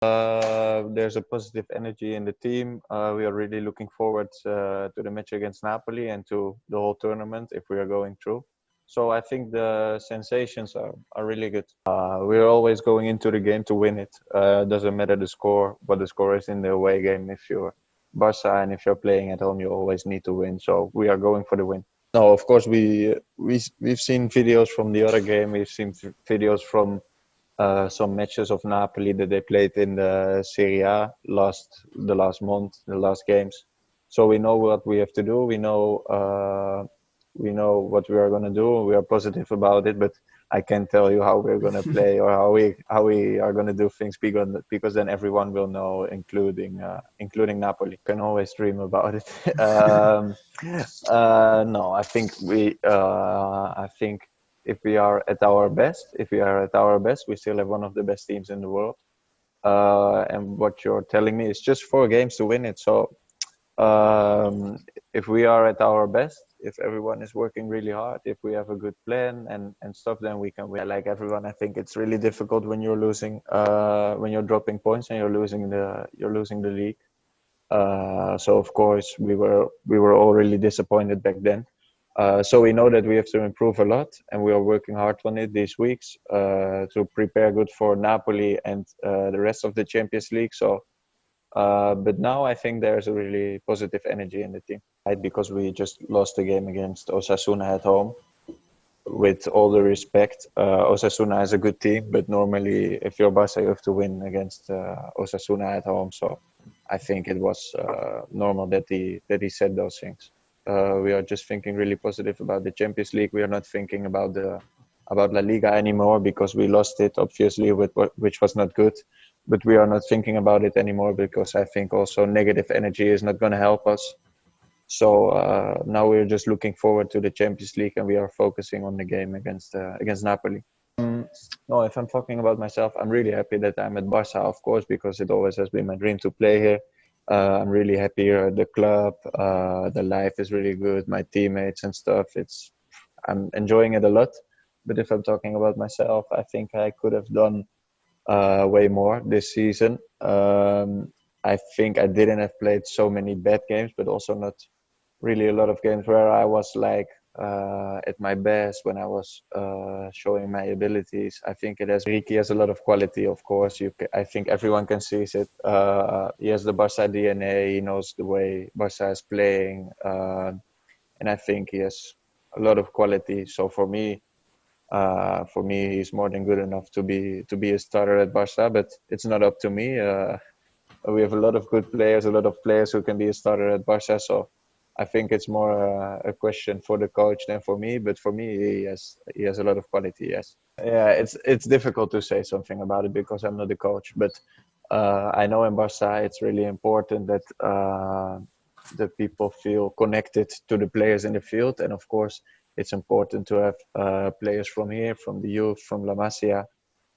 There's a positive energy in the team. We are really looking forward to the match against Napoli and to the whole tournament if we are going through. So I think the sensations are really good. We're always going into the game to win it. Doesn't matter the score, what the score is in the away game. If you're Barca and if you're playing at home, you always need to win. So we are going for the win. No, of course we've seen videos from the other game. We've seen videos from some matches of Napoli that they played in the Serie A the last month, the last games. So we know what we have to do. We know what we are going to do. We are positive about it, but I can't tell you how we're going to play or how we are going to do things because then everyone will know, including Napoli. Can always dream about it. No, I think if we are at our best, we still have one of the best teams in the world. And what you're telling me is just 4 games to win it. So if we are at our best, if everyone is working really hard, if we have a good plan and stuff, then we can win. Like everyone, I think it's really difficult when you're losing, when you're dropping points and you're losing the league. So of course we were all really disappointed back then. So we know that we have to improve a lot, and we are working hard on it these weeks to prepare good for Napoli and the rest of the Champions League. So, but now I think there's a really positive energy in the team, right? Because we just lost the game against Osasuna at home. With all the respect, Osasuna is a good team, but normally if you're Barca, you have to win against Osasuna at home. So I think it was normal that he said those things. We are just thinking really positive about the Champions League. We are not thinking about La Liga anymore because we lost it, obviously, which was not good. But we are not thinking about it anymore because I think also negative energy is not going to help us. So now we're just looking forward to the Champions League, and we are focusing on the game against Napoli. No, if I'm talking about myself, I'm really happy that I'm at Barca, of course, because it always has been my dream to play here. I'm really happy here at the club. The life is really good. My teammates and stuff. I'm enjoying it a lot. But if I'm talking about myself, I think I could have done way more this season. I think I didn't have played so many bad games, but also not really a lot of games where I was like at my best when I was showing my abilities. I think Ricky has a lot of quality, of course. I think everyone can see it. He has the Barca DNA. He knows the way Barca is playing, and I think he has a lot of quality. So for me, he's more than good enough to be a starter at Barca. But it's not up to me. We have a lot of good players, a lot of players who can be a starter at Barca. So I think it's more a question for the coach than for me. But for me, he has a lot of quality. Yes. Yeah, it's difficult to say something about it because I'm not the coach. But I know in Barca it's really important that the people feel connected to the players in the field, and of course it's important to have players from here, from the youth, from La Masia.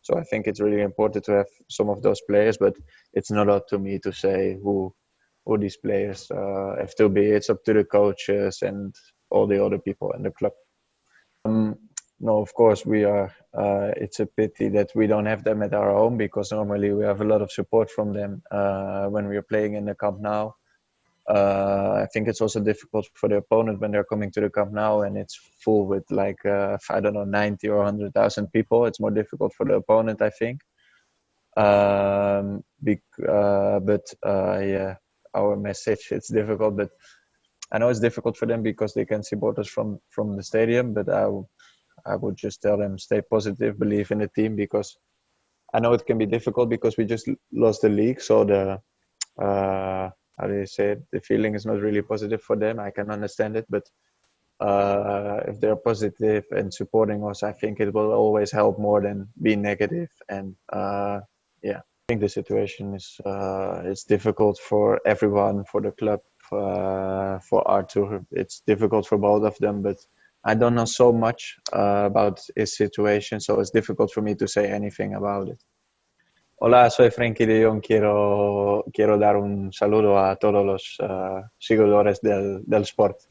So I think it's really important to have some of those players, but it's not up to me to say who these players have to be. It's up to the coaches and all the other people in the club. No, of course we are. It's a pity that we don't have them at our home because normally we have a lot of support from them when we are playing in the Camp Nou. I think it's also difficult for the opponent when they're coming to the Camp Nou and it's full with like, I don't know, 90 or 100,000 people. It's more difficult for the opponent, I think. Yeah, our message, it's difficult, but I know it's difficult for them because they can support us from the stadium, but I would just tell them, stay positive, believe in the team, because I know it can be difficult because we just lost the league. So how do you say it? The feeling is not really positive for them. I can understand it, but if they're positive and supporting us, I think it will always help more than be negative. And yeah, I think the situation is difficult for everyone, for the club, for Arthur. It's difficult for both of them, but I don't know so much about his situation, so it's difficult for me to say anything about it. Hola, soy Frenkie de Jong. Quiero dar un saludo a todos los seguidores del Sport.